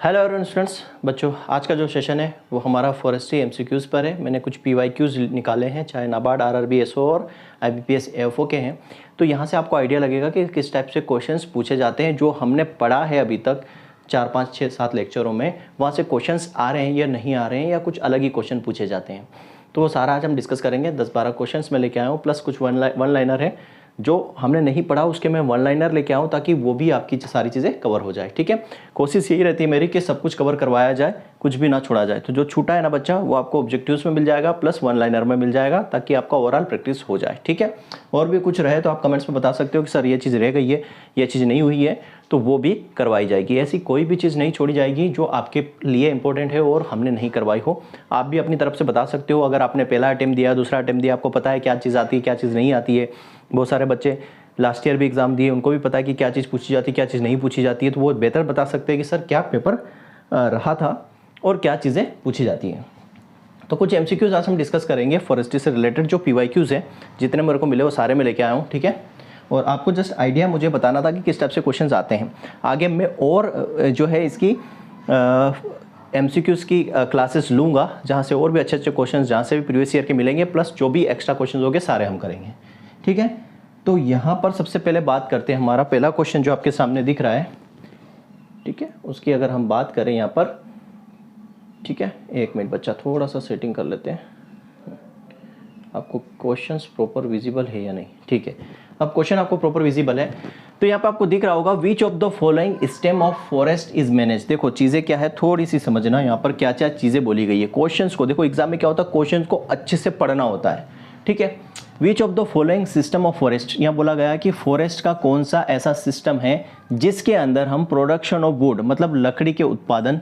Hello everyone students, बच्चों आज का जो सेशन है वो हमारा फॉरेस्ट्री एमसीक्यूज़ पर है। मैंने कुछ पीवाईक्यूज़ निकाले हैं, चाहे नाबार्ड, आरआरबी, एसओ और आईबीपीएस एएफओ के हैं। तो यहाँ से आपको आइडिया लगेगा कि किस टाइप से क्वेश्चंस पूछे जाते हैं। जो हमने पढ़ा है अभी तक 4, 5, 6, 7 लेक्चरों में, वहाँ से क्वेश्चंस आ रहे हैं या नहीं आ रहे हैं, या कुछ अलग ही क्वेश्चन पूछे जाते हैं। तो वो सारा आज हम डिस्कस करेंगे। 10-12 क्वेश्चन मैं लेके आया हूँ, प्लस कुछ वन लाइनर है जो हमने नहीं पढ़ा, उसके मैं वन लाइनर लेके आऊँ ताकि वो भी आपकी सारी चीज़ें कवर हो जाए। ठीक है, कोशिश यही रहती है मेरी कि सब कुछ कवर करवाया जाए, कुछ भी ना छोड़ा जाए। तो जो छूटा है ना बच्चा, वो आपको ऑब्जेक्टिव्स में मिल जाएगा, प्लस वन लाइनर में मिल जाएगा, ताकि आपका ओवरऑल प्रैक्टिस हो जाए। ठीक है, और भी कुछ रहे तो आप कमेंट्स में बता सकते हो कि सर ये चीज़ रह गई है, ये चीज़ नहीं हुई है, तो वो भी करवाई जाएगी। ऐसी कोई भी चीज़ नहीं छोड़ी जाएगी जो आपके लिए इंपॉर्टेंट है और हमने नहीं करवाई हो। आप भी अपनी तरफ से बता सकते हो। अगर आपने पहला अटेम्प्ट दिया, दूसरा अटेम्प्ट दिया, आपको पता है क्या चीज़ आती है, क्या चीज़ नहीं आती है। बहुत सारे बच्चे लास्ट ईयर भी एग्जाम दिए, उनको भी पता है कि क्या चीज़ पूछी जाती है, क्या चीज़ नहीं पूछी जाती है। तो वो बेहतर बता सकते हैं कि सर क्या पेपर रहा था और क्या चीज़ें पूछी जाती हैं। तो कुछ एमसीक्यूज आज हम डिस्कस करेंगे फॉरेस्ट्री से रिलेटेड। जो पीवाईक्यूज हैं जितने मेरे को मिले वो सारे मैं लेके आया हूँ। ठीक है, और आपको जस्ट आइडिया मुझे बताना था कि किस टाइप से क्वेश्चन आते हैं। आगे मैं और जो है इसकी एमसीक्यूज की क्लासेस लूँगा, जहाँ से और भी अच्छे अच्छे क्वेश्चन, जहाँ से भी प्रीवियस ईयर के मिलेंगे, प्लस जो भी एक्स्ट्रा क्वेश्चन होंगे सारे हम करेंगे। ठीक है, तो यहाँ पर सबसे पहले बात करते हैं। हमारा पहला क्वेश्चन जो आपके सामने दिख रहा है, ठीक है, उसकी अगर हम बात करें यहाँ पर, ठीक है, एक मिनट बच्चा, थोड़ा सा सेटिंग कर लेते हैं। आपको क्वेश्चंस प्रॉपर विजिबल है या नहीं? ठीक है, अब क्वेश्चन आपको प्रॉपर विजिबल है। तो यहाँ पे आपको दिख रहा होगा, विच of the following stem of forest is manage. देखो चीज़ें क्या है, थोड़ी सी समझना। यहाँ पर क्या क्या चीज़ें बोली गई है। क्वेश्चंस को देखो, एग्जाम में क्या होता है, क्वेश्चंस को अच्छे से पढ़ना होता है। ठीक है, विच of the following system of forest, यहाँ बोला गया कि फॉरेस्ट का कौन सा ऐसा सिस्टम है जिसके अंदर हम प्रोडक्शन ऑफ वुड, मतलब लकड़ी के उत्पादन,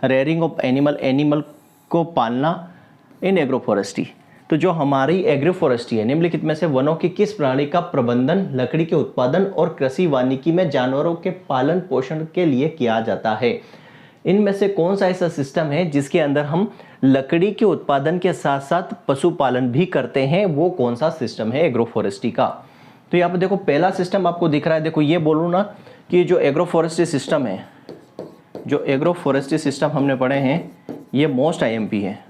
रेयरिंग ऑफ एनिमल को पालना इन एग्रो फॉरेस्ट्री। तो जो हमारी एग्रो फॉरेस्ट्री है, निम्नलिखित में से वनों की किस प्रणाली का प्रबंधन लकड़ी के उत्पादन और कृषि वानिकी में जानवरों के पालन पोषण के लिए किया जाता है। इनमें से कौन सा ऐसा सिस्टम है जिसके अंदर हम लकड़ी के उत्पादन के साथ साथ पशुपालन भी करते हैं, वो कौन सा सिस्टम है एग्रो फॉरेस्ट्री का। तो यहाँ पर देखो पहला सिस्टम आपको दिख रहा है। देखो ये बोलूँ ना कि जो एग्रो फॉरेस्ट्री सिस्टम है, जो एग्रो फॉरेस्ट्री सिस्टम हमने पढ़े हैं, ये मोस्ट आईएमपी है।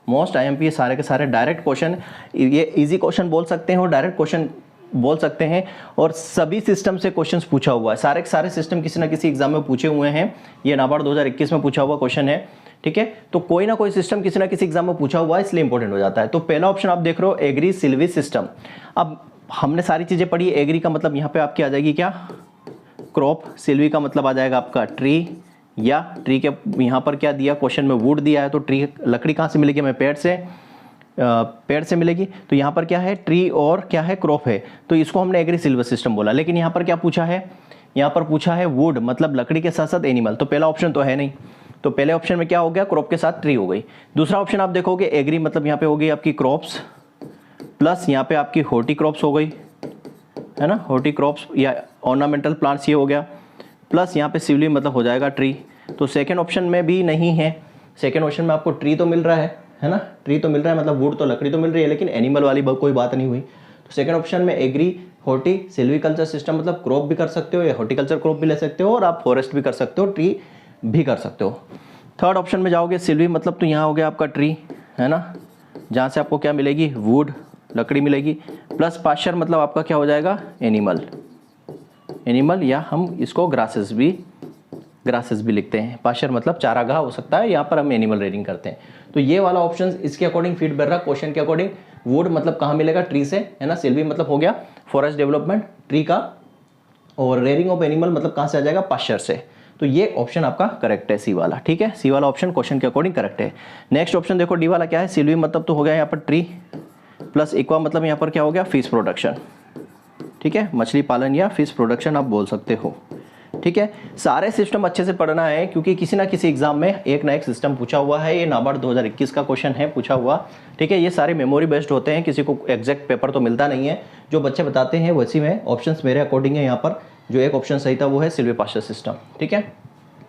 मोस्ट आईएमपी है, सारे के सारे डायरेक्ट क्वेश्चन, ये इजी क्वेश्चन बोल सकते हैं और डायरेक्ट क्वेश्चन बोल सकते हैं, और सभी सिस्टम से क्वेश्चंस पूछा हुआ है। सारे के सारे सिस्टम किसी ना किसी एग्जाम में पूछे हुए हैं। ये नाबार्ड 2021 में पूछा हुआ क्वेश्चन है। ठीक है, तो कोई ना कोई सिस्टम किसी ना किसी एग्जाम में पूछा हुआ है, इसलिए इंपॉर्टेंट हो जाता है। तो पहला ऑप्शन आप देख रहे हो, एग्री सिल्वी सिस्टम। अब हमने सारी चीजें पढ़ी। एग्री का मतलब यहाँ पे आपकी आ जाएगी क्या, क्रॉप। सिल्वी का मतलब आ जाएगा आपका ट्री, या ट्री के यहाँ पर क्या दिया क्वेश्चन में, वुड दिया है। तो ट्री लकड़ी कहाँ से मिलेगी, हमें पेड़ से मिलेगी। तो यहाँ पर क्या है, ट्री और क्या है, क्रॉप है। तो इसको हमने एग्री सिल्वर सिस्टम बोला। लेकिन यहाँ पर क्या पूछा है, यहाँ पर पूछा है वुड, मतलब लकड़ी के साथ साथ एनिमल। तो पहला ऑप्शन तो है नहीं। तो पहले ऑप्शन में क्या हो गया, क्रॉप के साथ ट्री हो गई। दूसरा ऑप्शन आप देखोगे एग्री, मतलब यहाँ पे हो गई आपकी क्रॉप्स, प्लस यहाँ पे आपकी हॉर्टी क्रॉप्स हो गई, है ना, हॉर्टी क्रॉप्स या ऑर्नामेंटल प्लांट्स ये हो गया, प्लस यहाँ पे सिवली मतलब हो जाएगा ट्री। तो सेकेंड ऑप्शन में भी नहीं है। सेकेंड ऑप्शन में आपको ट्री तो मिल रहा है ना, ट्री तो मिल रहा है, मतलब वुड तो लकड़ी तो मिल रही है, लेकिन एनिमल वाली कोई बात नहीं हुई। तो सेकेंड ऑप्शन में एग्री हॉर्टी सिल्वीकल्चर सिस्टम, मतलब क्रॉप भी कर सकते हो या हॉर्टिकल्चर क्रॉप भी ले सकते हो, और आप फॉरेस्ट भी कर सकते हो, ट्री भी कर सकते हो। थर्ड ऑप्शन में जाओगे, सिल्वी मतलब तो यहाँ हो गया आपका ट्री, है ना, जहाँ से आपको क्या मिलेगी, वुड, लकड़ी मिलेगी, प्लस पाश्चर मतलब आपका क्या हो जाएगा, एनिमल, या हम इसको ग्रासेस भी लिखते हैं। पाश्चर मतलब चारागाह हो सकता है, यहाँ पर हम एनिमल रेयरिंग करते हैं। तो ये वाला ऑप्शन इसके अकॉर्डिंग फिट बैठ रहा क्वेश्चन के अकॉर्डिंग। वुड मतलब कहाँ मिलेगा, ट्री से, है ना, सिल्वी मतलब हो गया फॉरेस्ट डेवलपमेंट, ट्री का, और रेयरिंग ऑफ एनिमल मतलब कहाँ से आ जाएगा, पाश्चर से। तो ये ऑप्शन आपका करेक्ट है, सी वाला। ठीक है, सी वाला ऑप्शन क्वेश्चन के अकॉर्डिंग करेक्ट है। नेक्स्ट ऑप्शन देखो, डी वाला क्या है, सिल्वी मतलब तो हो गया यहाँ पर ट्री, प्लस इक्वा मतलब यहाँ पर क्या हो गया, फिश प्रोडक्शन। ठीक है, मछली पालन या फिश प्रोडक्शन आप बोल सकते हो। ठीक है, सारे सिस्टम अच्छे से पढ़ना है, क्योंकि किसी ना किसी एग्जाम में एक ना एक सिस्टम पूछा हुआ है। ये नाबार्ड 2021 का क्वेश्चन है पूछा हुआ। ठीक है, ये सारे मेमोरी बेस्ड होते हैं, किसी को एग्जैक्ट पेपर तो मिलता नहीं है। जो बच्चे बताते हैं वैसी में ऑप्शंस मेरे अकॉर्डिंग है। यहाँ पर जो एक ऑप्शन सही था वो है सिल्वी पाश्चर सिस्टम। ठीक है,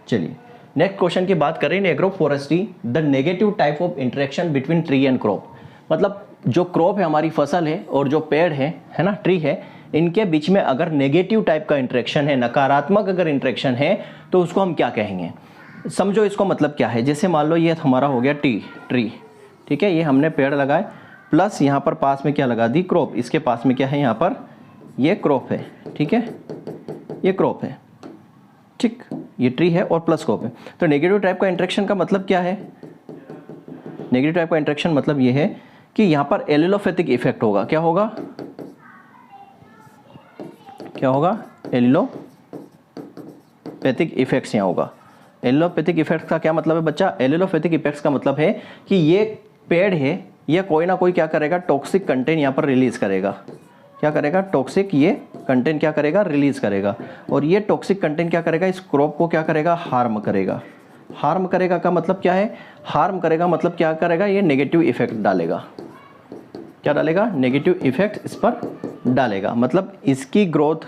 चलिए नेक्स्ट क्वेश्चन की बात करें। In agroforestry the negative type of interaction between tree and crop, मतलब जो क्रॉप है, हमारी फसल है, और जो पेड़ है ना, ट्री है, इनके बीच में अगर नेगेटिव टाइप का इंटरेक्शन है, नकारात्मक अगर इंटरेक्शन है, तो उसको हम क्या कहेंगे? समझो इसको मतलब क्या है। जैसे मान लो ये हमारा हो गया ट्री, ठीक है, ये हमने पेड़ लगाए, प्लस यहाँ पर पास में क्या लगा दी? क्रॉप। इसके पास में क्या है? यहाँ पर ये क्रॉप है, ठीक है, ये क्रॉप है, ठीक, ये ट्री है और प्लस क्रॉप है। तो नेगेटिव टाइप का इंटरेक्शन का मतलब क्या है? नेगेटिव टाइप का इंटरेक्शन मतलब ये है कि यहाँ पर एलिलोपैथिक इफेक्ट होगा। क्या होगा? क्या होगा? एलिलोपैथिक इफेक्ट्स यहाँ होगा। एलिलोपैथिक इफेक्ट्स का क्या मतलब है बच्चा? एलिलोपैथिक इफेक्ट्स का मतलब है कि ये पेड़ है, ये कोई ना कोई क्या करेगा? टॉक्सिक कंटेंट यहाँ पर रिलीज करेगा। क्या करेगा? टॉक्सिक ये कंटेंट क्या करेगा? रिलीज करेगा। और ये टॉक्सिक कंटेंट क्या करेगा? इस क्रॉप को क्या करेगा? हार्म करेगा। हार्म करेगा का मतलब क्या है? हार्म करेगा मतलब क्या करेगा? ये नेगेटिव इफेक्ट डालेगा। क्या डालेगा? नेगेटिव इफेक्ट इस पर डालेगा। मतलब इसकी ग्रोथ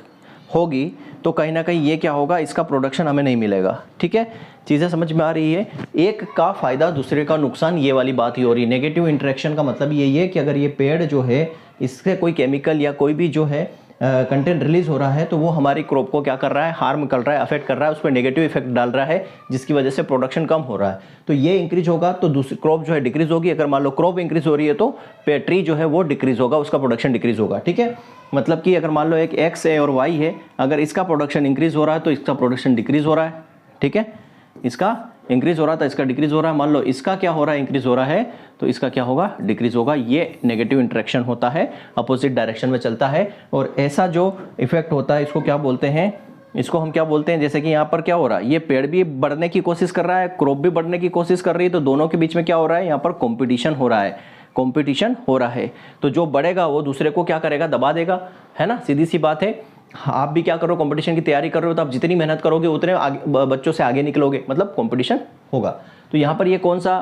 होगी तो कहीं ना कहीं ये क्या होगा? इसका प्रोडक्शन हमें नहीं मिलेगा। ठीक है, चीज़ें समझ में आ रही है? एक का फायदा दूसरे का नुकसान, ये वाली बात ही हो रही है। नेगेटिव इंटरेक्शन का मतलब यही है कि अगर ये पेड़ जो है, इससे कोई केमिकल या कोई भी जो है कंटेंट रिलीज हो रहा है, तो वो हमारी क्रॉप को क्या कर रहा है? हार्म कर रहा है, अफेक्ट कर रहा है, उस पर नेगेटिव इफेक्ट डाल रहा है, जिसकी वजह से प्रोडक्शन कम हो रहा है। तो ये इंक्रीज होगा तो दूसरी क्रॉप जो है डिक्रीज होगी। अगर मान लो क्रॉप इंक्रीज हो रही है तो ट्री जो है वो डिक्रीज होगा, उसका प्रोडक्शन डिक्रीज होगा। ठीक है, मतलब कि अगर मान लो एक एक्स है और वाई है, अगर इसका प्रोडक्शन इंक्रीज हो रहा है तो इसका प्रोडक्शन डिक्रीज हो रहा है। ठीक है, इसका इंक्रीज हो रहा था, इसका डिक्रीज हो रहा है। मान लो इसका क्या हो रहा है? इंक्रीज हो रहा है, तो इसका क्या होगा? डिक्रीज होगा। ये नेगेटिव इंटरेक्शन होता है, अपोजिट डायरेक्शन में चलता है। और ऐसा जो इफेक्ट होता है इसको क्या बोलते हैं? इसको हम क्या बोलते हैं? जैसे कि यहाँ पर क्या हो रहा है? ये पेड़ भी बढ़ने की कोशिश कर रहा है, क्रॉप भी बढ़ने की कोशिश कर रही है, तो दोनों के बीच में क्या हो रहा है? यहाँ पर कॉम्पिटिशन हो रहा है। कॉम्पिटिशन हो रहा है तो जो बढ़ेगा वो दूसरे को क्या करेगा? दबा देगा, है ना? सीधी सी बात है। आप भी क्या करो? कंपटीशन की तैयारी कर रहे हो, तो आप जितनी मेहनत करोगे उतने आगे बच्चों से आगे निकलोगे, मतलब कंपटीशन होगा। तो यहाँ पर ये कौन सा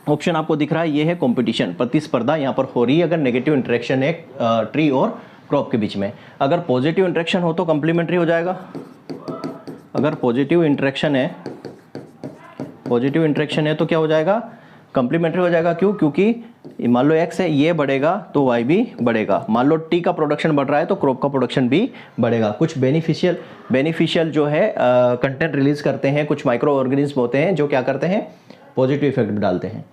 ऑप्शन आपको दिख रहा है? ये है कंपटीशन, प्रतिस्पर्धा यहाँ पर हो रही है अगर नेगेटिव इंटरेक्शन है ट्री और क्रॉप के बीच में। अगर पॉजिटिव इंटरेक्शन हो तो कंप्लीमेंट्री हो जाएगा। अगर पॉजिटिव इंटरेक्शन है तो क्या हो जाएगा? कंप्लीमेंट्री हो जाएगा। क्यों? क्योंकि मान लो एक्स है, ये बढ़ेगा तो वाई भी बढ़ेगा। मान लो टी का प्रोडक्शन बढ़ रहा है तो क्रॉप का प्रोडक्शन भी बढ़ेगा। कुछ बेनिफिशियल जो है कंटेंट रिलीज करते हैं, कुछ माइक्रो ऑर्गेनिज्म होते हैं जो क्या करते हैं? पॉजिटिव इफेक्ट डालते हैं।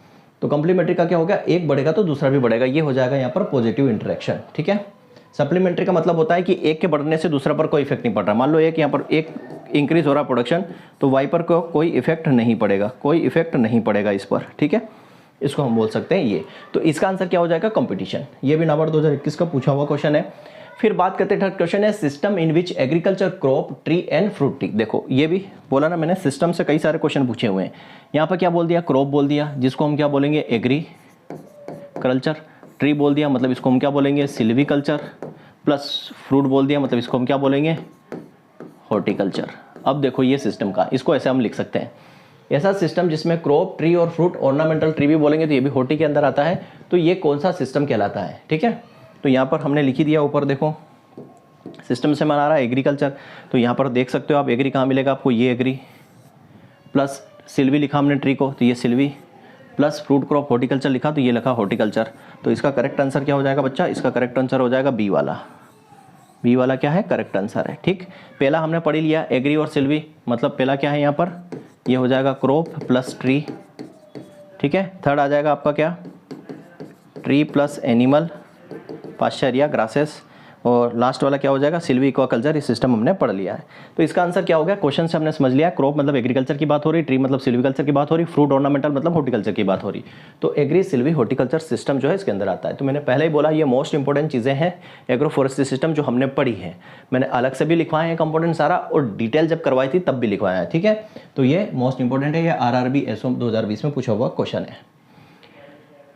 तो कंप्लीमेंट्री का क्या होगा? एक बढ़ेगा तो दूसरा भी बढ़ेगा, ये हो जाएगा यहाँ पर पॉजिटिव इंटरेक्शन। ठीक है, सप्लीमेंट्री का मतलब होता है कि एक के बढ़ने से दूसरा पर कोई इफेक्ट नहीं पड़ रहा। मान लो एक यहाँ पर एक इंक्रीज हो रहा प्रोडक्शन, तो वाई पर कोई इफेक्ट नहीं पड़ेगा, कोई इफेक्ट नहीं पड़ेगा इस पर। ठीक है, इसको हम बोल सकते हैं ये। तो इसका आंसर क्या हो जाएगा? कंपटीशन। ये भी नाबार्ड 2021 का पूछा हुआ क्वेश्चन है। फिर बात करते हैं थर्ड क्वेश्चन है system in which agriculture crop tree and fruit tree. देखो ये भी बोला ना मैंने, सिस्टम से कई सारे क्वेश्चन पूछे हुए हैं। यहाँ पर क्या बोल दिया? क्रॉप बोल दिया, जिसको हम क्या बोलेंगे? एग्रीकल्चर। ट्री बोल दिया, मतलब इसको हम क्या बोलेंगे? सिल्वीकल्चर। प्लस फ्रूट बोल दिया, मतलब इसको हम क्या बोलेंगे? हॉर्टिकल्चर। अब देखो ये सिस्टम का, इसको ऐसे हम लिख सकते हैं, ऐसा सिस्टम जिसमें क्रॉप, ट्री और फ्रूट, ऑर्नामेंटल ट्री भी बोलेंगे तो ये भी हॉर्टी के अंदर आता है। तो ये कौन सा सिस्टम कहलाता है? ठीक है, तो यहाँ पर हमने लिख ही दिया ऊपर, देखो सिस्टम से मना रहा है एग्रीकल्चर। तो यहाँ पर देख सकते हो आप, एग्री कहाँ मिलेगा आपको? ये एग्री, प्लस सिल्वी लिखा हमने ट्री को तो ये Silvi, plus fruit crop horticulture लिखा तो ये लिखा हॉर्टिकल्चर। तो इसका करेक्ट आंसर क्या हो जाएगा बच्चा? इसका करेक्ट आंसर हो जाएगा बी वाला। बी वाला क्या है? करेक्ट आंसर है। ठीक, पहला हमने पढ़ लिया एग्री और सिल्वी, मतलब पहला क्या है यहाँ पर? ये हो जाएगा क्रॉप प्लस ट्री। ठीक है, थर्ड आ जाएगा आपका क्या? ट्री प्लस एनिमल, पास्चर या ग्रासेस, और लास्ट वाला क्या हो जाएगा? सिल्वी एक्वाकल्चर। ये सिस्टम हमने पढ़ लिया है। तो इसका आंसर क्या हो गया? क्वेश्चन से हमने समझ लिया, क्रॉप मतलब एग्रीकल्चर की बात हो रही, ट्री मतलब सिल्वीकल्चर की बात हो रही, फ्रूट ऑर्नामेंटल मतलब हॉर्टिकल्चर की बात हो रही। तो एग्री सिल्वी हॉर्टिकल्चर सिस्टम जो है इसके अंदर आता है। तो मैंने पहले ही बोला ये मोस्ट इंपॉर्टेंट चीज़ें हैं एग्रो फॉरेस्ट्री सिस्टम जो हमने पढ़ी है। मैंने अलग से भी लिखवाए हैं कंपोनेंट सारा, और डिटेल जब करवाई थी तब भी लिखवाया है। ठीक है, तो ये मोस्ट इंपॉर्टेंट है, ये RRB SO 2020 में पूछा हुआ क्वेश्चन है।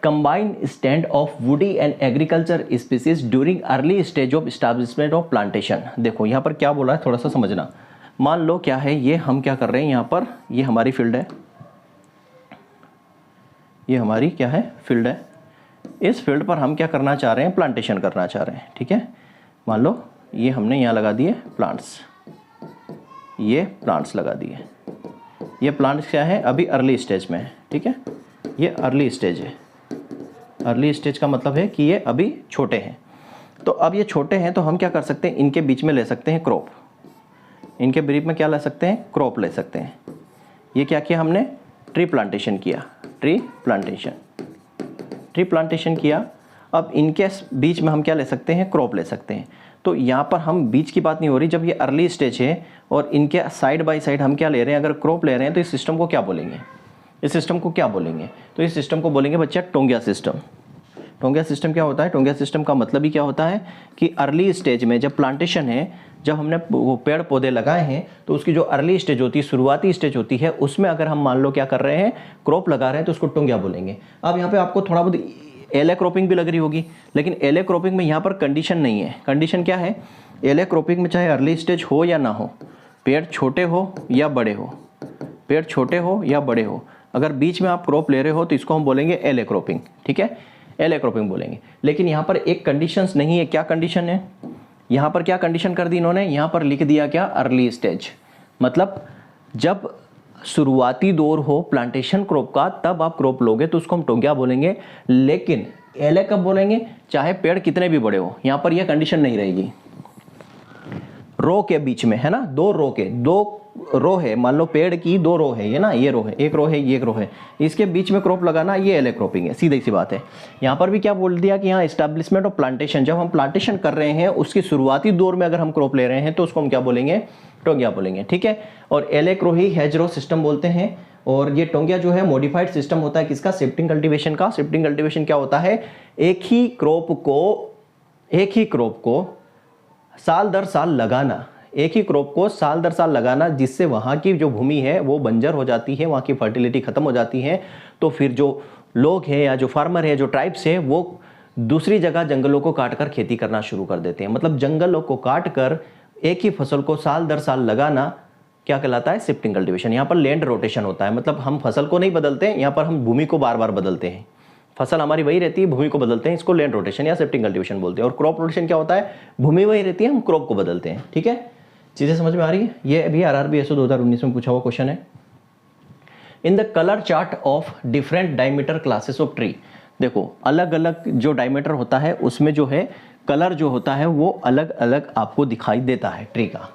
Combined stand of woody and agriculture species during early stage of establishment of plantation। देखो यहाँ पर क्या बोला है, थोड़ा सा समझना। मान लो क्या है, ये हम क्या कर रहे हैं यहाँ पर, ये हमारी फील्ड है, ये हमारी क्या है? फील्ड है। इस फील्ड पर हम क्या करना चाह रहे हैं? प्लांटेशन करना चाह रहे हैं। ठीक है, मान लो ये हमने यहाँ लगा दिए प्लांट्स, ये प्लांट्स लगा दिए। ये प्लांट्स क्या है? अभी अर्ली स्टेज में है। ठीक है, ये अर्ली स्टेज है, अर्ली स्टेज का मतलब है कि ये अभी छोटे हैं। तो अब ये छोटे हैं तो हम क्या कर सकते हैं, इनके बीच में ले सकते हैं क्रॉप। इनके बीच में क्या ले सकते हैं, क्रॉप ले सकते हैं। ये क्या किया हमने, ट्री प्लांटेशन किया, ट्री प्लांटेशन किया। अब इनके बीच में हम क्या ले सकते हैं, क्रॉप ले सकते हैं। तो यहाँ पर हम बीच की बात नहीं हो रही, जब ये अर्ली स्टेज है और इनके साइड बाय साइड हम क्या ले रहे हैं, अगर क्रॉप ले रहे हैं तो इस सिस्टम को क्या बोलेंगे, इस सिस्टम को क्या बोलेंगे, तो इस सिस्टम को बोलेंगे बच्चा टोंगिया सिस्टम। टोंगिया सिस्टम क्या होता है, टोंगिया सिस्टम का मतलब ही क्या होता है कि अर्ली स्टेज में जब प्लांटेशन है, जब हमने वो पेड़ पौधे लगाए हैं तो उसकी जो अर्ली स्टेज होती है, शुरुआती स्टेज होती है, उसमें अगर हम मान लो क्या कर रहे हैं, क्रॉप लगा रहे हैं तो उसको टोंगिया बोलेंगे। अब यहाँ पे आपको थोड़ा बहुत एले क्रॉपिंग भी लग रही होगी, लेकिन एले क्रॉपिंग में यहाँ पर कंडीशन नहीं है। कंडीशन क्या है, एले क्रॉपिंग में चाहे अर्ली स्टेज हो या ना हो, पेड़ छोटे हो या बड़े हो, पेड़ छोटे हो या बड़े हो, अगर बीच में आप क्रॉप ले रहे हो तो इसको हम बोलेंगे एले क्रॉपिंग। ठीक है, एले क्रॉपिंग बोलेंगे। लेकिन यहाँ पर एक कंडीशंस नहीं है। क्या कंडीशन है, यहाँ पर क्या कंडीशन कर दी इन्होंने, यहाँ पर लिख दिया क्या, अर्ली स्टेज। मतलब जब शुरुआती दौर हो प्लांटेशन क्रॉप का, तब आप क्रॉप लोगे तो उसको हम टोंगिया बोलेंगे। लेकिन एले कब बोलेंगे, चाहे पेड़ कितने भी बड़े हो। यहाँ पर यह कंडीशन नहीं रहेगी। रो के बीच में है ना, दो रो है, मान लो पेड़ की दो रो है, ये ना, ये रो है, एक रो है, ये एक रो है, इसके बीच में क्रॉप लगाना, ये एले क्रॉपिंग है, सीधी सी बात है। यहाँ पर भी क्या बोल दिया कि यहाँ एस्टैब्लिशमेंट ऑफ प्लांटेशन, जब हम प्लांटेशन कर रहे हैं उसकी शुरुआती दौर में अगर हम क्रॉप ले रहे हैं तो उसको हम क्या बोलेंगे, टोंगिया बोलेंगे। ठीक है, और एले क्रो ही हेजरो सिस्टम बोलते हैं। और ये टोंगिया जो है मॉडिफाइड सिस्टम होता है किसका, शिफ्टिंग कल्टीवेशन का। शिफ्टिंग कल्टीवेशन क्या होता है, एक ही क्रॉप को साल दर साल लगाना, एक ही क्रॉप को साल दर साल लगाना, जिससे वहाँ की जो भूमि है वो बंजर हो जाती है, वहाँ की फर्टिलिटी खत्म हो जाती है। तो फिर जो लोग हैं या जो फार्मर है, जो ट्राइब्स है, वो दूसरी जगह जंगलों को काट कर खेती करना शुरू कर देते हैं। मतलब जंगलों को काट कर एक ही फसल को साल दर साल लगाना क्या कहलाता है, शिफ्टिंग कल्टीवेशन। यहाँ पर लैंड रोटेशन होता है, मतलब हम फसल को नहीं बदलते हैं, यहाँ पर हम भूमि को बार बार बदलते हैं। फसल हमारी वही रहती है, भूमि को बदलते हैं, इसको लैंड रोटेशन या शिफ्टिंग कल्टीवेशन बोलते हैं। और क्रॉप रोटेशन क्या होता है, भूमि वही रहती है, हम क्रॉप को बदलते हैं। ठीक है, चीजें समझ में आ रही है। ये अभी आरआरबी एसओ 2019 में पूछा हुआ क्वेश्चन है। In the colour chart of different diameter classes of tree, देखो अलग अलग जो डायमीटर होता है उसमें जो है कलर जो होता है वो अलग अलग आपको दिखाई देता है ट्री का।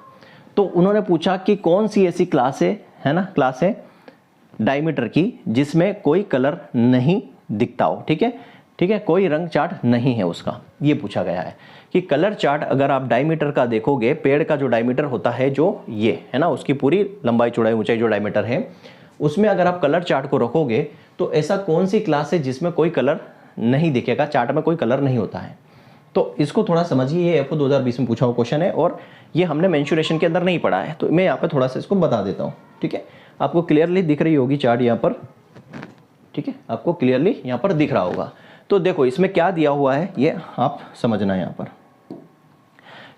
तो उन्होंने पूछा कि कौन सी ऐसी क्लास है ना, क्लास है डायमीटर की जिसमें कोई कलर नहीं दिखता हो। ठीक है, ठीक है, कोई रंग चार्ट नहीं है उसका, ये पूछा गया है कि कलर चार्ट अगर आप डायमीटर का देखोगे, पेड़ का जो डायमीटर होता है जो ये है ना, उसकी पूरी लंबाई चौड़ाई ऊंचाई जो डायमीटर है, उसमें अगर आप कलर चार्ट को रखोगे तो ऐसा कौन सी क्लास है जिसमें कोई कलर नहीं दिखेगा, चार्ट में कोई कलर नहीं होता है। तो इसको थोड़ा समझिए, ये आपको 2020 में पूछा हुआ क्वेश्चन है और ये हमने मेंशुरेशन के अंदर नहीं पढ़ा है, तो मैं यहाँ पर थोड़ा सा इसको बता देता हूँ। ठीक है, आपको क्लियरली दिख रही होगी चार्ट यहाँ पर। ठीक है, आपको क्लियरली यहाँ पर दिख रहा होगा। तो देखो इसमें क्या दिया हुआ है ये आप समझना है। यहाँ पर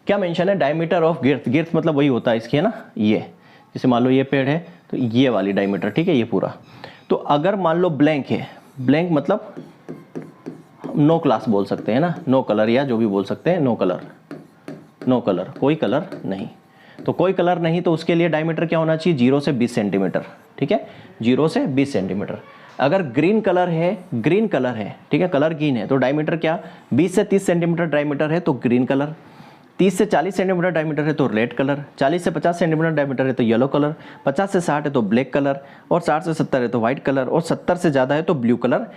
क्या मेंशन है, डायमीटर ऑफ गिर्थ। गिर्थ मतलब वही होता है इसकी, है ना, ये जैसे मान लो ये पेड़ है तो ये वाली डायमीटर। ठीक है, ये पूरा। तो अगर मान लो ब्लैंक है, ब्लैंक मतलब नो क्लास बोल सकते हैं ना, नो कलर या जो भी बोल सकते हैं, नो कलर, नो कलर, कोई कलर नहीं। तो कोई कलर नहीं तो उसके लिए डायमीटर क्या होना चाहिए, 0 से 20 सेंटीमीटर। ठीक है, 0 से 20 सेंटीमीटर। अगर ग्रीन कलर है, ग्रीन कलर है, ठीक है, कलर ग्रीन है, तो डायमीटर क्या 20 से 30 सेंटीमीटर डायमीटर है तो ग्रीन कलर, 30 से 40 सेंटीमीटर डायमीटर है तो रेड कलर, 40 से 50 सेंटीमीटर डायमीटर है तो येलो कलर, 50 से 60 है तो ब्लैक कलर, और 60 से 70 है तो व्हाइट कलर, और 70 से ज़्यादा है तो ब्लू कलर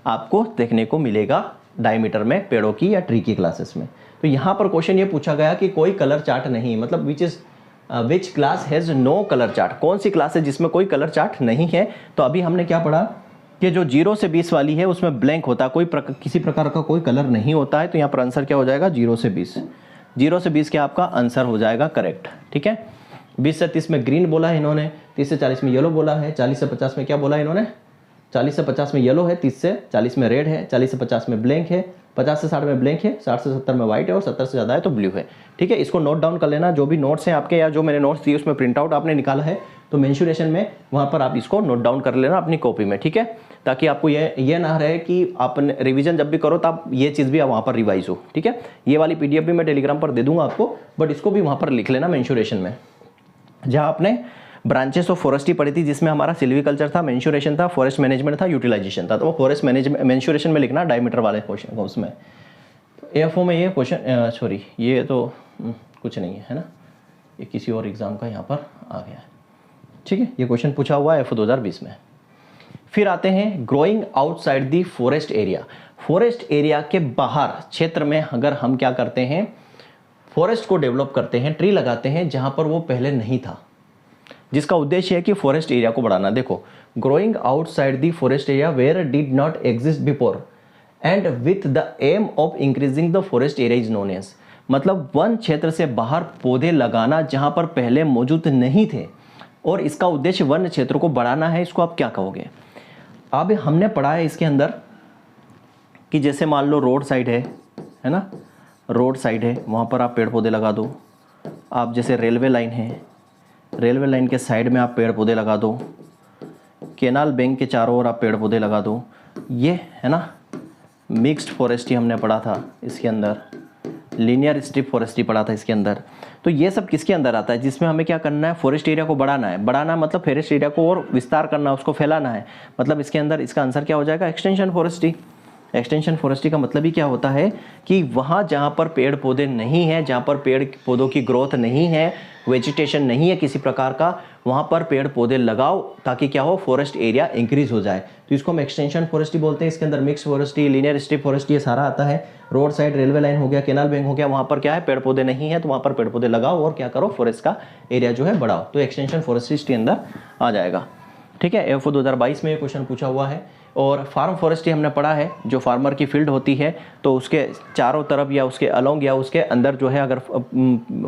आपको देखने को मिलेगा डायमीटर में पेड़ों की या ट्री की क्लासेस में। तो यहाँ पर क्वेश्चन ये पूछा गया कि कोई कलर चार्ट नहीं, मतलब which class has no colour chart, कौन सी क्लास है जिसमें कोई कलर चार्ट नहीं है। तो अभी हमने क्या पढ़ा कि जो 0 से 20 वाली है उसमें ब्लैंक होता है, किसी प्रकार का कोई कलर नहीं होता है। तो यहाँ पर आंसर क्या हो जाएगा, 0 से 20। 0 से 20 क्या आपका आंसर हो जाएगा करेक्ट। ठीक है, 20 से 30 में ग्रीन बोला है इन्होंने, 30 से 40 में येलो बोला है, 40 से 50 में क्या बोला है इन्होंने, 40 से 50 में येलो है, 30 से 40 में रेड है, 40 से 50 में ब्लैंक है, 50 से 60 में ब्लैंक है, 60 से 70 में व्हाइट है, और 70 से ज़्यादा है तो ब्लू है। ठीक है, इसको नोट डाउन कर लेना, जो भी नोट्स हैं आपके या जो मैंने नोट्स दिए उसमें प्रिंट आउट आपने निकाला है तो मेंशुरेशन में वहाँ पर आप इसको नोट डाउन कर लेना अपनी कॉपी में। ठीक है, ताकि आपको ये ना रहे कि आप रिवीजन जब भी करो तब ये चीज़ भी वहाँ पर रिवाइज हो। ठीक है, ये वाली PDF भी मैं टेलीग्राम पर दे दूंगा आपको, बट इसको भी वहाँ पर लिख लेना मेंशुरेशन में, जहाँ आपने ब्रांचेस ऑफ फॉरेस्ट्री पढ़ी थी, जिसमें हमारा सिल्वीकल्चर था, मेंशुरेशन था, फॉरेस्ट मैनेजमेंट था, यूटिलाइजेशन था। तो वो फॉरेस्ट मैनेजमेंट मेंशुरेशन में लिखना डायमीटर वाले क्वेश्चन को उसमें। एएफओ में ये क्वेश्चन सॉरी ये तो कुछ नहीं है ना, ये किसी और एग्जाम का यहाँ पर आ गया है, ठीक है। ये क्वेश्चन पूछा हुआ है एफओ 2020 में। फिर आते हैं growing outside the forest area. Forest area के बाहर क्षेत्र में अगर हम क्या करते हैं, फॉरेस्ट को डेवलप करते हैं, ट्री लगाते हैं जहां पर वो पहले नहीं था, जिसका उद्देश्य है कि फॉरेस्ट एरिया को बढ़ाना। देखो, growing outside the forest area where did not exist before and with the aim of increasing the forest area is known as, मतलब वन क्षेत्र से बाहर पौधे लगाना जहां पर पहले मौजूद नहीं थे, और इसका उद्देश्य वन क्षेत्र को बढ़ाना है। इसको आप क्या कहोगे? अब हमने पढ़ा है इसके अंदर कि जैसे मान लो रोड साइड है ना, रोड साइड है, वहाँ पर आप पेड़ पौधे लगा दो। आप जैसे रेलवे लाइन है, रेलवे लाइन के साइड में आप पेड़ पौधे लगा दो। केनाल बैंक के चारों ओर आप पेड़ पौधे लगा दो। ये है ना मिक्स्ड फॉरेस्ट्री हमने पढ़ा था इसके अंदर, लीनियर स्ट्रिप फॉरेस्ट्री पढ़ा था इसके अंदर। तो ये सब किसके अंदर आता है? जिसमें हमें क्या करना है, फॉरेस्ट एरिया को बढ़ाना है। बढ़ाना मतलब फॉरेस्ट एरिया को और विस्तार करना, उसको फैलाना है। मतलब इसके अंदर इसका आंसर क्या हो जाएगा? Extension forestry. एक्सटेंशन फॉरेस्ट्री का मतलब ही क्या होता है कि वहाँ जहाँ पर पेड़ पौधे नहीं हैं, जहाँ पर पेड़ पौधों की ग्रोथ नहीं है, वेजिटेशन नहीं है किसी प्रकार का, वहाँ पर पेड़ पौधे लगाओ ताकि क्या हो, फॉरेस्ट एरिया इंक्रीज हो जाए। तो इसको हम एक्सटेंशन फॉरेस्ट्री बोलते हैं। इसके अंदर mix forestry, linear strip forestry, ये सारा आता है। रोड साइड रेलवे लाइन हो गया, केनाल बैंक हो गया, वहाँ पर क्या है, पेड़ पौधे नहीं है, तो वहाँ पर पेड़ पौधे लगाओ और क्या करो, फॉरेस्ट का एरिया जो है बढ़ाओ। तो एक्सटेंशन फॉरेस्ट्री के अंदर आ जाएगा, ठीक है। एफओ 2022 में ये क्वेश्चन पूछा हुआ है। और फार्म फॉरेस्ट्री हमने पढ़ा है, जो फार्मर की फील्ड होती है तो उसके चारों तरफ या उसके अलोंग या उसके अंदर जो है, अगर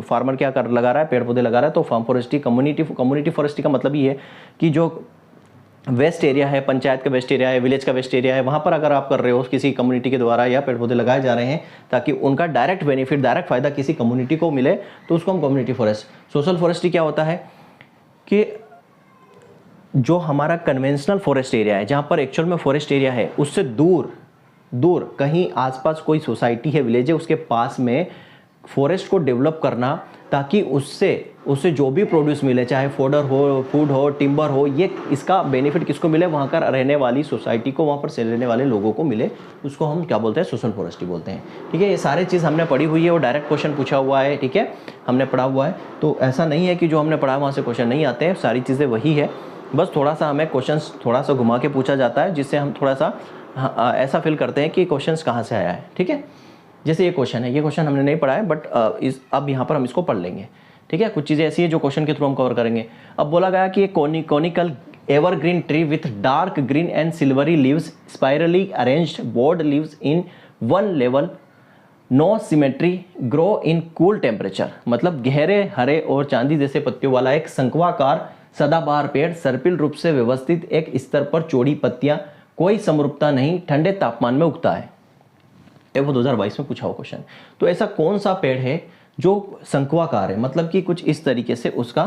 फार्मर क्या कर लगा रहा है, पेड़ पौधे लगा रहा है, तो फार्म फॉरेस्ट्री। कम्युनिटी फॉरेस्ट्री का मतलब ये है कि जो वेस्ट एरिया है, पंचायत का वेस्ट एरिया है, विलेज का वेस्ट एरिया है, वहाँ पर अगर आप कर रहे हो किसी कम्युनिटी के द्वारा या पेड़ पौधे लगाए जा रहे हैं ताकि उनका डायरेक्ट बेनिफिट, डायरेक्ट फायदा किसी कम्युनिटी को मिले, तो उसको हम कम्युनिटी फॉरेस्ट। सोशल फॉरेस्ट्री क्या होता है कि जो हमारा कन्वेंशनल फॉरेस्ट एरिया है, जहाँ पर एक्चुअल में फॉरेस्ट एरिया है, उससे दूर दूर कहीं आसपास कोई सोसाइटी है, विलेज है, उसके पास में फॉरेस्ट को डेवलप करना ताकि उससे जो भी प्रोड्यूस मिले, चाहे फोडर हो, फूड हो, टिम्बर हो, ये इसका बेनिफिट किसको मिले, वहाँ का रहने वाली सोसाइटी को, वहाँ पर से रहने वाले लोगों को मिले, उसको हम क्या बोलते हैं, सोशल फॉरेस्ट्री बोलते हैं, ठीक है। ये सारी चीज़ हमने पढ़ी हुई है और डायरेक्ट क्वेश्चन पूछा हुआ है, ठीक है, हमने पढ़ा हुआ है। तो ऐसा नहीं है कि जो हमने पढ़ा वहाँ से क्वेश्चन नहीं आते हैं, सारी चीज़ें वही है, बस थोड़ा सा हमें क्वेश्चंस थोड़ा सा घुमा के पूछा जाता है, जिससे हम थोड़ा सा ऐसा फील करते हैं कि क्वेश्चंस कहाँ से आया है, ठीक है। जैसे ये क्वेश्चन है, ये क्वेश्चन हमने नहीं पढ़ा है, बट अब यहाँ पर हम इसको पढ़ लेंगे, ठीक है। कुछ चीज़ें ऐसी है जो क्वेश्चन के थ्रू हम कवर करेंगे। अब बोला गया कि एक conical evergreen tree with dark green and silvery leaves, spirally arranged broad leaves in one level, no symmetry, grow in cool temperature, मतलब गहरे हरे और चांदी जैसे पत्तियों वाला एक शंक्वाकार सदाबहार पेड़, सर्पिल रूप से व्यवस्थित, एक स्तर पर चौड़ी पत्तियां, कोई समरूपता नहीं, ठंडे तापमान में उगता है। वो 2022 में पूछा हुआ क्वेश्चन। तो ऐसा कौन सा पेड़ है जो शंक्वाकार है, मतलब कि कुछ इस तरीके से उसका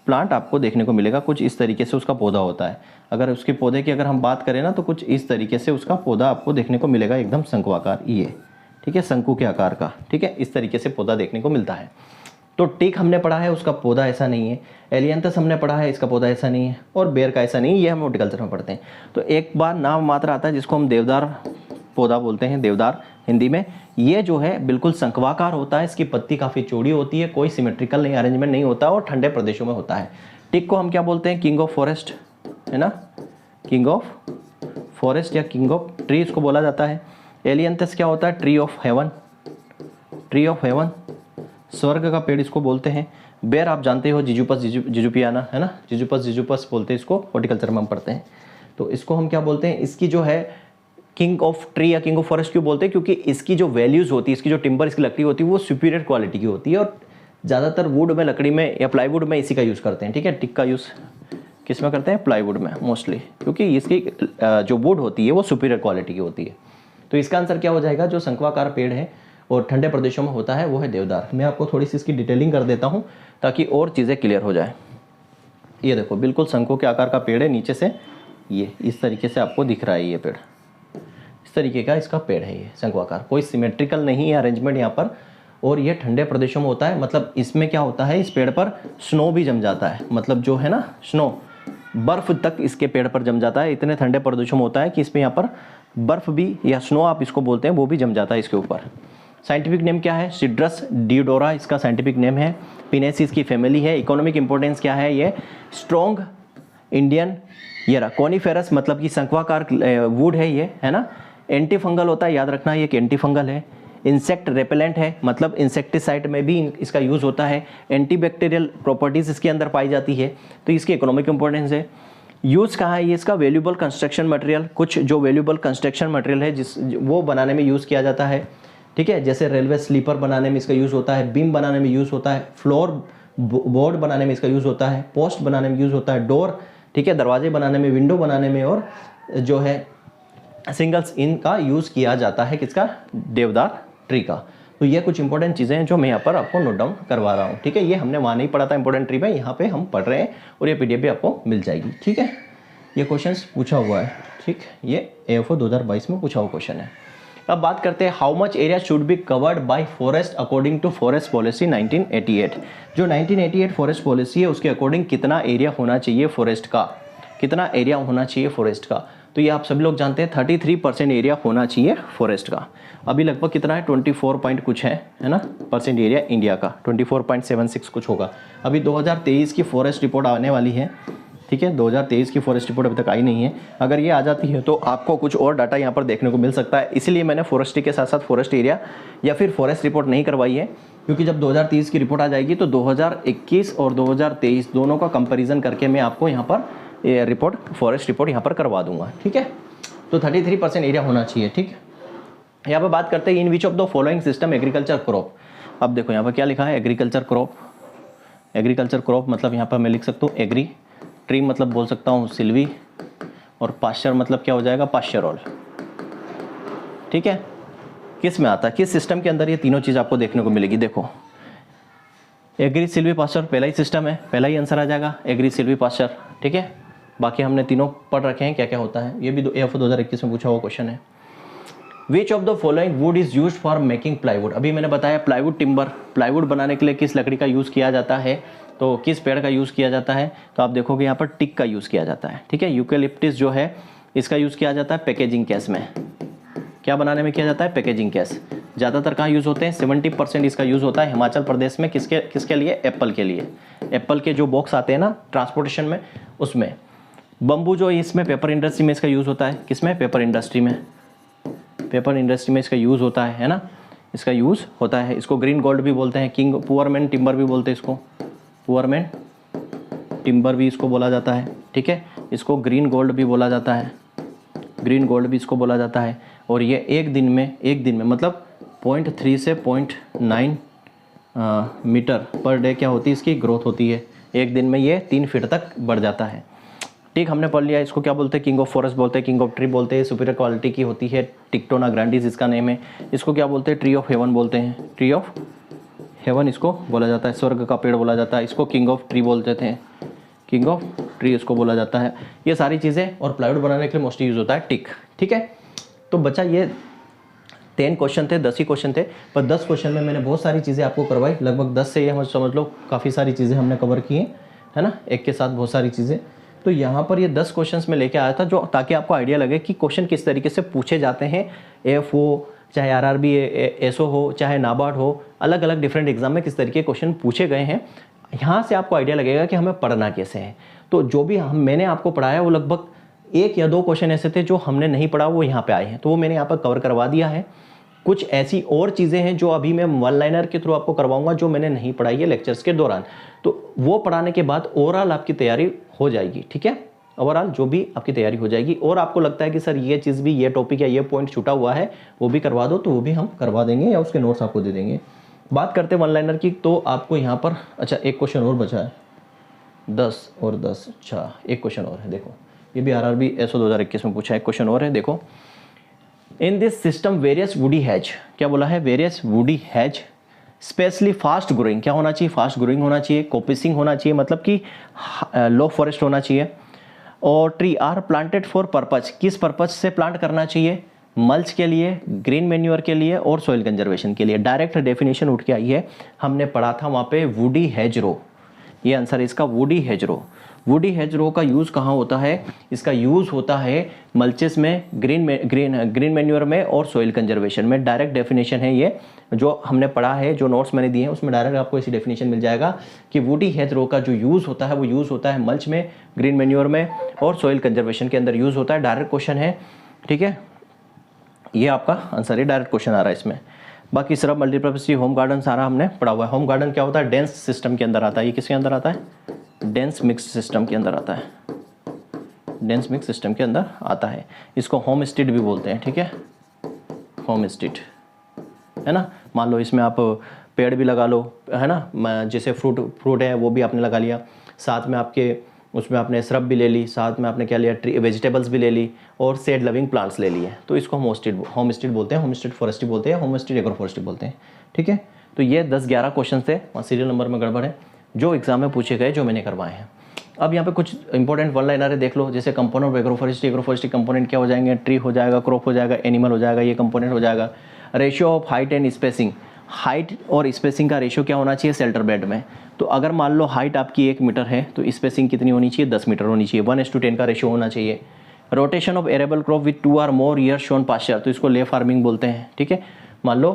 प्लांट आपको देखने को मिलेगा, कुछ इस तरीके से उसका पौधा होता है। अगर उसके पौधे की अगर हम बात करें ना, तो कुछ इस तरीके से उसका पौधा आपको देखने को मिलेगा, एकदम शंक्वाकार, ये ठीक है, शंकु के आकार का, ठीक है, इस तरीके से पौधा देखने को मिलता है। तो टीक हमने पढ़ा है, उसका पौधा ऐसा नहीं है। एलियंथस हमने पढ़ा है, इसका पौधा ऐसा नहीं है। और बेर का ऐसा नहीं है, ये हम हॉर्टिकल्चर में पढ़ते हैं। तो एक बार नाम मात्र आता है जिसको हम देवदार पौधा बोलते हैं, देवदार हिंदी में। ये जो है बिल्कुल शंक्वाकार होता है, इसकी पत्ती काफ़ी चौड़ी होती है, कोई सिमेट्रिकल नहीं, अरेंजमेंट नहीं होता और ठंडे प्रदेशों में होता है। टीक को हम क्या बोलते हैं, किंग ऑफ फॉरेस्ट, है ना, किंग ऑफ फॉरेस्ट या किंग ऑफ ट्री इसको बोला जाता है। एलियंथस क्या होता है, tree of haven, tree of haven, स्वर्ग का पेड़ इसको बोलते हैं। बेर आप जानते हो, जिजुपस जिजुपियाना, है ना, जिजुपस बोलते हैं इसको, हॉर्टिकल्चर में हम पढ़ते हैं। तो इसको हम क्या बोलते हैं, इसकी जो है किंग ऑफ ट्री या किंग ऑफ फॉरेस्ट क्यों बोलते हैं, क्योंकि इसकी जो वैल्यूज होती है, इसकी जो टिम्बर, इसकी लकड़ी होती है, वो सुपीरियर क्वालिटी की होती है। और ज़्यादातर वुड में, लकड़ी में या प्लाईवुड में इसी का यूज़ करते हैं, ठीक है। टिक का यूज़ किस में करते हैं, प्लाईवुड में मोस्टली, क्योंकि इसकी जो वुड होती है वो सुपीरियर क्वालिटी की होती है। तो इसका आंसर क्या हो जाएगा, जो शंक्वाकार पेड़ है और ठंडे प्रदेशों में होता है वो है देवदार। मैं आपको थोड़ी सी इसकी डिटेलिंग कर देता हूँ ताकि और चीज़ें क्लियर हो जाए। ये देखो, बिल्कुल शंखों के आकार का पेड़ है, नीचे से ये इस तरीके से आपको दिख रहा है, ये पेड़ इस तरीके का इसका पेड़ है, ये शंक्वाकार, कोई सिमेट्रिकल नहीं है अरेंजमेंट यहाँ पर, और ये ठंडे प्रदेशों में होता है। मतलब इसमें क्या होता है, इस पेड़ पर स्नो भी जम जाता है, मतलब जो है ना स्नो, बर्फ तक इसके पेड़ पर जम जाता है। इतने ठंडे प्रदेशों में होता है कि इसमें यहाँ पर बर्फ भी या स्नो आप इसको बोलते हैं, वो भी जम जाता है इसके ऊपर। साइंटिफिक नेम क्या है, सिट्रस डिओडोरा इसका साइंटिफिक नेम है। पिनेसी इसकी फैमिली है। इकोनॉमिक इंपॉर्टेंस क्या है, ये स्ट्रॉन्ग इंडियन ये रहा कॉनिफेरस, मतलब कि शंक्वाकार वुड है ये, है ना। एंटी फंगल होता है, याद रखना ये कि एंटी फंगल है। इंसेक्ट रेपेलेंट है, मतलब इंसेक्टिसाइड में भी इसका यूज़ होता है। एंटीबैक्टीरियल प्रॉपर्टीज़ इसके अंदर पाई जाती है, तो इसकी इकोनॉमिक इंपॉर्टेंस है। यूज़ कहाँ है ये इसका, वैल्यूएबल कंस्ट्रक्शन मटेरियल, कुछ जो वैल्यूएबल कंस्ट्रक्शन मटेरियल है जिस वो बनाने में यूज़ किया जाता है, ठीक है। जैसे रेलवे स्लीपर बनाने में इसका यूज़ होता है, बीम बनाने में यूज़ होता है, फ्लोर बोर्ड बनाने में इसका यूज़ होता है, पोस्ट बनाने में यूज़ होता है, डोर, ठीक है, दरवाजे बनाने में, विंडो बनाने में, और जो है सिंगल्स इनका यूज़ किया जाता है, किसका, देवदार ट्री का। तो ये कुछ इंपॉर्टेंट चीज़ें हैं जो मैं यहाँ पर आपको नोट डाउन करवा रहा हूँ, ठीक है। ये हमने वहाँ नहीं पढ़ा था इंपॉर्टेंट ट्री में, यहाँ पे हम पढ़ रहे हैं और ये पीडीएफ भी आपको मिल जाएगी, ठीक है। ये क्वेश्चंस पूछा हुआ है, ठीक, ये AFO 2022 में पूछा हुआ क्वेश्चन है। अब बात करते हैं how much area should be covered by forest according to forest policy 1988। जो 1988 फॉरेस्ट पॉलिसी है उसके अकॉर्डिंग कितना एरिया होना चाहिए फॉरेस्ट का, कितना एरिया होना चाहिए फॉरेस्ट का। तो ये आप सभी लोग जानते हैं 33% एरिया होना चाहिए फॉरेस्ट का। अभी लगभग कितना है, 24 पॉइंट कुछ है ना परसेंट एरिया इंडिया का, 24.76 कुछ होगा। अभी 2023 की फॉरेस्ट रिपोर्ट आने वाली है, ठीक है। 2023 की फॉरेस्ट रिपोर्ट अभी तक आई नहीं है। अगर ये आ जाती है तो आपको कुछ और डाटा यहाँ पर देखने को मिल सकता है। इसीलिए मैंने फॉरेस्ट्री के साथ साथ फॉरेस्ट एरिया या फिर फॉरेस्ट रिपोर्ट नहीं करवाई है, क्योंकि जब 2030 की रिपोर्ट आ जाएगी तो 2021 और 2023 दोनों का कंपेरिजन करके मैं आपको यहाँ पर ये रिपोर्ट, फॉरेस्ट रिपोर्ट यहाँ पर करवा दूंगा, ठीक है। तो 33% एरिया होना चाहिए, ठीक। यहाँ पर बात करते हैं in which of the following system agriculture crop. अब देखो यहाँ पर क्या लिखा है, एग्रीकल्चर क्रॉप। एग्रीकल्चर क्रॉप मतलब यहाँ पर मैं लिख सकता हूँ एग्री, ट्री मतलब बोल सकता हूँ सिल्वी, और पास्चर मतलब क्या हो जाएगा, पास्चरॉल, ठीक है। किस में आता है, किस सिस्टम के अंदर ये तीनों चीज़ आपको देखने को मिलेगी। देखो एग्री सिल्वी पास्चर पहला ही सिस्टम है, पहला ही आंसर आ जाएगा एग्री सिल्वी पास्चर, ठीक है। बाकी हमने तीनों पढ़ रखे हैं क्या क्या होता है, ये भी AFO 2021 में पूछा हुआ क्वेश्चन है। विच of the following would is used for making plywood. अभी मैंने बताया प्लाईवुड टिम्बर, प्लाईवुड बनाने के लिए किस लकड़ी का यूज़ किया जाता है, तो किस पेड़ का यूज़ किया जाता है, तो आप देखोगे यहाँ पर टिक का यूज़ किया जाता है, ठीक है। यूकेलिप्टिस जो है इसका यूज़ किया जाता है पैकेजिंग केस में, क्या बनाने में किया जाता है, पैकेजिंग केस। ज़्यादातर कहाँ यूज़ होते हैं, 70% इसका यूज़ होता है हिमाचल प्रदेश में, किसके लिए, एप्पल के लिए। एप्पल के जो बॉक्स आते हैं ना ट्रांसपोर्टेशन में, उसमें। बम्बू जो इसमें पेपर इंडस्ट्री में इसका यूज़ होता है, किसमें, पेपर इंडस्ट्री में, पेपर इंडस्ट्री में इसका यूज़ होता है ना, इसका यूज़ होता है। इसको ग्रीन गोल्ड भी बोलते हैं, किंग पुअर मैन टिम्बर भी बोलते हैं इसको, पुअर मैन टिम्बर भी इसको बोला जाता है, ठीक है। इसको ग्रीन गोल्ड भी बोला जाता है, ग्रीन गोल्ड भी इसको बोला जाता है। और ये एक दिन में मतलब 0.3 से 0.9 मीटर पर डे क्या होती है, इसकी ग्रोथ होती है। एक दिन में ये 3 फीट तक बढ़ जाता है, ठीक। हमने पढ़ लिया इसको क्या बोलते हैं, किंग ऑफ फॉरेस्ट बोलते हैं, किंग ऑफ ट्री बोलते हैं, सुपीरियर क्वालिटी की होती है, टिक्टोना ग्रैंडिस इसका नेम है। इसको क्या बोलते हैं, ट्री ऑफ हेवन बोलते हैं, ट्री ऑफ हेवन इसको बोला जाता है, स्वर्ग का पेड़ बोला जाता है। इसको किंग ऑफ ट्री बोलते थे, किंग ऑफ ट्री इसको बोला जाता है। ये सारी चीज़ें, और प्लाईवुड बनाने के लिए मोस्टली यूज़ होता है टिक, ठीक है। तो बच्चा ये 10 क्वेश्चन थे, 10 ही क्वेश्चन थे, पर 10 क्वेश्चन में मैंने बहुत सारी चीज़ें आपको करवाई। लगभग 10 से ये हम समझ लो काफ़ी सारी चीज़ें हमने कवर की हैं, है ना, एक के साथ बहुत सारी चीज़ें। तो यहाँ पर ये 10 क्वेश्चंस में लेके आया था, जो ताकि आपको आइडिया लगे कि क्वेश्चन किस तरीके से पूछे जाते हैं। AFO चाहे RRB SO हो, चाहे नाबार्ड हो, अलग अलग डिफरेंट एग्जाम में किस तरीके के क्वेश्चन पूछे गए हैं। यहाँ से आपको आइडिया लगेगा कि हमें पढ़ना कैसे है। तो जो भी मैंने आपको पढ़ाया वो लगभग 1 या 2 क्वेश्चन ऐसे थे जो हमने नहीं पढ़ा, वो यहाँ पे आए हैं, तो वो मैंने यहाँ पर कवर करवा दिया है। कुछ ऐसी और चीज़ें हैं जो अभी मैं वन लाइनर के थ्रू आपको करवाऊंगा, जो मैंने नहीं पढ़ाई है लेक्चर्स के दौरान। तो वो पढ़ाने के बाद ओवरऑल आपकी तैयारी हो जाएगी, ठीक है। ओवरऑल जो भी आपकी तैयारी हो जाएगी, और आपको लगता है कि सर ये चीज़ भी, ये टॉपिक या ये पॉइंट छूटा हुआ है, वो भी करवा दो, तो वो भी हम करवा देंगे या उसके नोट्स आपको दे देंगे। बात करते हैं वन लाइनर की, तो आपको यहाँ पर अच्छा एक क्वेश्चन और बचा है, 10 और 10, अच्छा एक क्वेश्चन और है। देखो ये भी RRB SO 2021 में पूछा है, क्वेश्चन और है। देखो in this system various woody has, क्या बोला है, various woody has specially fast growing, क्या होना चाहिए, फास्ट ग्रोइंग होना चाहिए, कोपिसिंग होना चाहिए, मतलब कि लो फॉरेस्ट होना चाहिए। और tree are planted for purpose, किस पर्पज से प्लांट करना चाहिए, मल्च के लिए, ग्रीन मैन्योर के लिए और सॉइल कंजर्वेशन के लिए। डायरेक्ट डेफिनेशन उठ के आई है, हमने पढ़ा था वहाँ पे वुडी हेजरो, ये आंसर है इसका वुडी हेजरो। वुडी हेजरो का यूज़ कहाँ होता है? इसका यूज़ होता है मल्चेस में, ग्रीन मैन्योर में और सॉइल कंजर्वेशन में। डायरेक्ट डेफिनेशन है ये, जो हमने पढ़ा है, जो नोट्स मैंने दिए हैं उसमें डायरेक्ट आपको ऐसी डेफिनेशन मिल जाएगा कि वुडी हेजरो का जो यूज़ होता है वो यूज़ होता है मल्च में, ग्रीन मैन्योर में और सॉइल कंजर्वेशन के अंदर यूज़ होता है। डायरेक्ट क्वेश्चन है, ठीक है, ये आपका आंसर है, डायरेक्ट क्वेश्चन आ रहा है इसमें। बाकी सिर्फ मल्टीपर्पज होम गार्डन सारा हमने पढ़ा हुआ है। होम गार्डन क्या होता है? डेंस सिस्टम के अंदर आता है। ये किसके अंदर आता है? डेंस मिक्स सिस्टम के अंदर आता है, डेंस मिक्स सिस्टम के अंदर आता है। इसको होम स्टेट भी बोलते हैं, ठीक है, होम स्टेट, है ना। मान लो इसमें आप पेड़ भी लगा लो, है ना, जैसे फ्रूट है वो भी आपने लगा लिया, साथ में आपके उसमें आपने श्रब भी ले ली, साथ में आपने क्या लिया, ट्री वेजिटेबल्स भी ले ली और सेड लविंग प्लांट्स ले लिए, तो इसको होम स्टेट बोलते हैं, होम स्टेट फॉरेस्ट्री बोलते हैं, होम स्टेट एग्रो फॉरेस्ट्री बोलते हैं, ठीक है। तो ये 10-11 क्वेश्चन थे, वहाँ सीरियल नंबर में गड़बड़ है, जो एग्जाम में पूछे गए, जो मैंने करवाए हैं। अब यहाँ पे कुछ इंपॉर्टेंट वन लाइनर है, देख लो। जैसे component of agro forestry component क्या हो जाएंगे? ट्री हो जाएगा, क्रॉप हो जाएगा, एनिमल हो जाएगा, ये कंपोनेंट हो जाएगा। Ratio of height and spacing, height और स्पेसिंग का रेशियो क्या होना चाहिए शेल्टर बेड में? तो अगर मान लो हाइट आपकी 1 मीटर है तो स्पेसिंग कितनी होनी चाहिए? 10 मीटर होनी चाहिए। 1:10 का रेशियो होना चाहिए। Rotation of arable crop with 2 or more year sown pasture, तो इसको ले फार्मिंग बोलते हैं, ठीक है। मान लो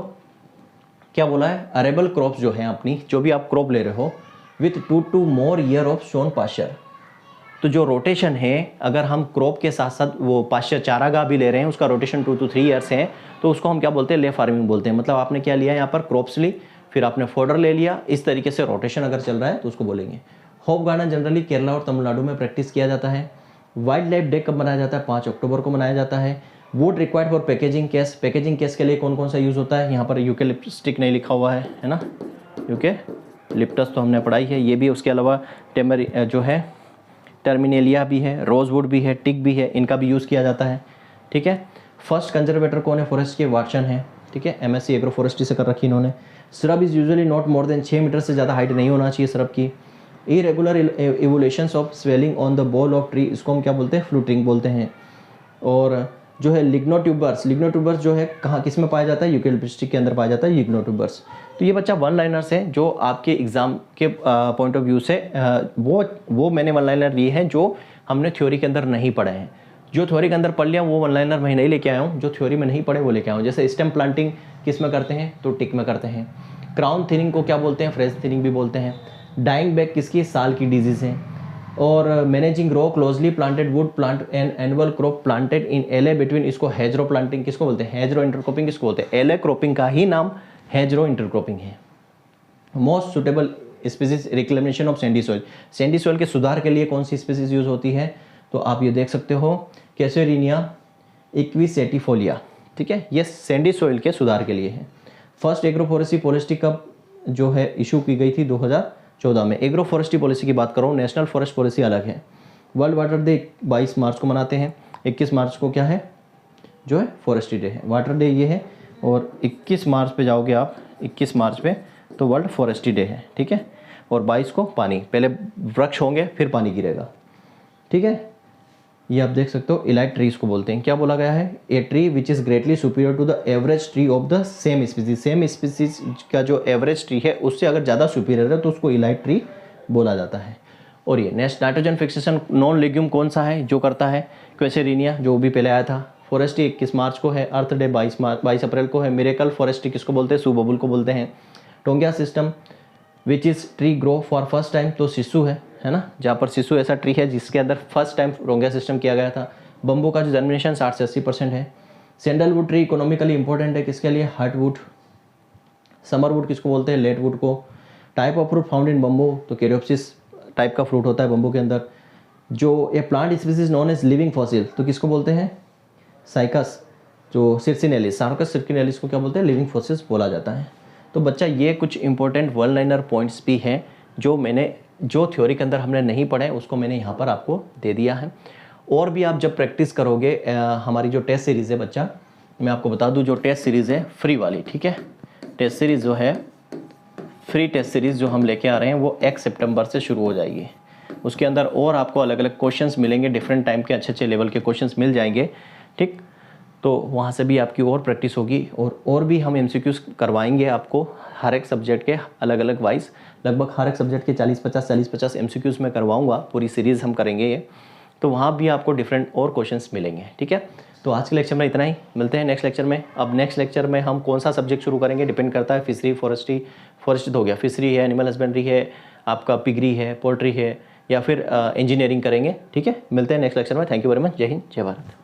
क्या बोला है? अरेबल क्रॉप्स जो है अपनी, जो भी आप क्रॉप ले रहे हो, with 2 to more year of sown pasture, तो जो रोटेशन है, अगर हम क्रॉप के साथ साथ वो पास्चर चारागाह भी ले रहे हैं, उसका रोटेशन 2 to 3 ईयर्स है, तो उसको हम क्या बोलते हैं? ले फार्मिंग बोलते हैं। मतलब आपने क्या लिया यहाँ पर? क्रॉप्स ली, फिर आपने फोडर ले लिया, इस तरीके से रोटेशन अगर चल रहा है तो उसको बोलेंगे। होप गार्डन जनरली केरला और तमिलनाडु में प्रैक्टिस किया जाता है। वाइल्ड लाइफ डे कब मनाया जाता है? 5 अक्टूबर को मनाया जाता है। Would required for packaging case, packaging case के लिए कौन कौन सा यूज़ होता है? यहाँ पर यूकेलिप्टिक नहीं लिखा हुआ है ना, यूकेलिप्टस तो हमने पढ़ाई है, ये भी। उसके अलावा टेमर जो है, टर्मिनेलिया भी है, रोजवुड भी है, टिक भी है, इनका भी यूज़ किया जाता है, ठीक है। फर्स्ट कंजर्वेटर कौन है? फॉरेस्ट के? वाटसन है, ठीक है, एमएससी एग्रो फॉरेस्ट्री से कर रखी इन्होंने। Shrub is usually not more than 6 metre से ज़्यादा हाइट नहीं होना चाहिए श्रब की। Irregular evolutions of swelling on the bole of tree, इसको हम क्या बोलते हैं? फ्लूटिंग बोलते हैं। और जो है लिग्नोट्यूबर्स, लिग्नोट्यूबर्स जो है कहाँ किस में पाया जाता है? यूकेलिप्टिक के अंदर पाया जाता है लिग्नोट्यूबर्स। तो ये बच्चा वन लाइनर्स हैं जो आपके एग्जाम के पॉइंट ऑफ व्यू से वो मैंने वन लाइनर लिए हैं जो हमने थ्योरी के अंदर नहीं पढ़े हैं। जो थ्योरी के अंदर पढ़ लिया वो वन लाइनर मैं नहीं लेके आया हूँ, जो थ्योरी में नहीं पढ़े वो लेके आया हूँ। जैसे स्टेम प्लांटिंग किस में करते हैं? तो टिक में करते हैं। क्राउन थिनिंग को क्या बोलते हैं? फ्रेज थिनिंग भी बोलते हैं। डाइंग बैक किसकी? साल की डिजीज़ है। और managing row closely planted wood plant and annual crop planted in alley between, इसको हेजरो प्लांटिंग किसको बोलते हैं? हेजरो इंटरक्रॉपिंग किसको बोलते हैं? एले क्रॉपिंग का ही नाम हेजरो इंटरक्रॉपिंग है। Most suitable species reclamation of Sandy soil, Sandy soil के सुधार के लिए कौन सी स्पीसीज यूज होती है? तो आप ये देख सकते हो, कैसेरिनिया इक्विसेटिफोलिया, ठीक है, ये सैंडी सॉइल के सुधार के लिए है। फर्स्ट एग्रो फॉरेस्ट्री पॉलिसी कब जो है इशू की गई थी? 2014 में। एग्रो फॉरेस्ट्री पॉलिसी की बात करो, नेशनल फॉरेस्ट पॉलिसी अलग है। वर्ल्ड वाटर डे 22 मार्च को मनाते हैं। 21 मार्च को क्या है? जो है फॉरेस्ट्री डे है, वाटर डे ये है। और 21 मार्च पे जाओगे आप, 21 मार्च पे तो वर्ल्ड फॉरेस्ट्री डे है, ठीक है। और 22 को पानी, पहले वृक्ष होंगे फिर पानी गिरेगा, ठीक है। ये आप देख सकते हो, इलाइट ट्रीज को बोलते हैं। क्या बोला गया है? A tree which is greatly superior to the average tree of the same species, same species का जो एवरेज ट्री है उससे अगर ज़्यादा सुपीरियर है तो उसको इलाइट ट्री बोला जाता है। और ये next nitrogen fixation non legume कौन सा है जो करता है? क्वेसेरिनिया, जो भी पहले आया था। फॉरेस्ट्री 21 मार्च को है। अर्थ डे 22 अप्रैल को है। मिरेकल फॉरेस्ट्री किसको बोलते हैं? सुबबुल को बोलते हैं। Taungya system which is tree grow for first time, तो सिसु है ना, जहाँ पर सिसु ऐसा ट्री है जिसके अंदर फर्स्ट टाइम टोंगिया सिस्टम किया गया था। बम्बू का जो जर्मिनेशन 60 से 80% है। सैंडलवुड ट्री इकोनॉमिकली इंपॉर्टेंट है किसके लिए? हार्टवुड। समरवुड किसको बोलते हैं? लेटवुड को। Type of fruit found in bamboo, तो कैरियोप्सिस टाइप का फ्रूट होता है बम्बू के अंदर। जो a plant species known as living fossil, तो किसको बोलते हैं? साइकस, जो सिर्सिनेलिस, सार्कस सिर्सिनेलिस को क्या बोलते हैं? लिविंग फॉसिल्स बोला जाता है। तो बच्चा ये कुछ इंपॉर्टेंट वन लाइनर पॉइंट्स भी हैं जो थ्योरी के अंदर हमने नहीं पढ़े, उसको मैंने यहाँ पर आपको दे दिया है। और भी आप जब प्रैक्टिस करोगे, हमारी जो टेस्ट सीरीज़ है बच्चा, मैं आपको बता दूं, जो टेस्ट सीरीज़ है फ्री वाली, ठीक है, टेस्ट सीरीज़ जो है फ्री टेस्ट सीरीज़ जो हम लेके आ रहे हैं वो 1 सितंबर से शुरू हो जाएगी। उसके अंदर और आपको अलग अलग क्वेश्चंस मिलेंगे, डिफरेंट टाइम के अच्छे अच्छे लेवल के क्वेश्चंस मिल जाएंगे, ठीक। तो वहाँ से भी आपकी और प्रैक्टिस होगी और भी हम MCQs करवाएंगे आपको हर एक सब्जेक्ट के अलग अलग वाइज। लगभग हर एक सब्जेक्ट के 40-50 MCQs मैं करवाऊँगा, पूरी सीरीज़ हम करेंगे ये। तो वहाँ भी आपको डिफरेंट और क्वेश्चंस मिलेंगे, ठीक है। तो आज के लेक्चर में इतना ही, मिलते हैं नेक्स्ट लेक्चर में। अब नेक्स्ट लेक्चर में हम कौन सा सब्जेक्ट शुरू करेंगे डिपेंड करता है, फिशरी, फॉरेस्ट्री, फॉरेस्ट तो हो गया, फिशरी है, एनिमल हस्बेंड्री है, आपका पिगरी है, पोल्ट्री है, या फिर इंजीनियरिंग करेंगे, ठीक है। मिलते हैं नेक्स्ट लेक्चर में। Thank you very much. जय हिंद, जय भारत।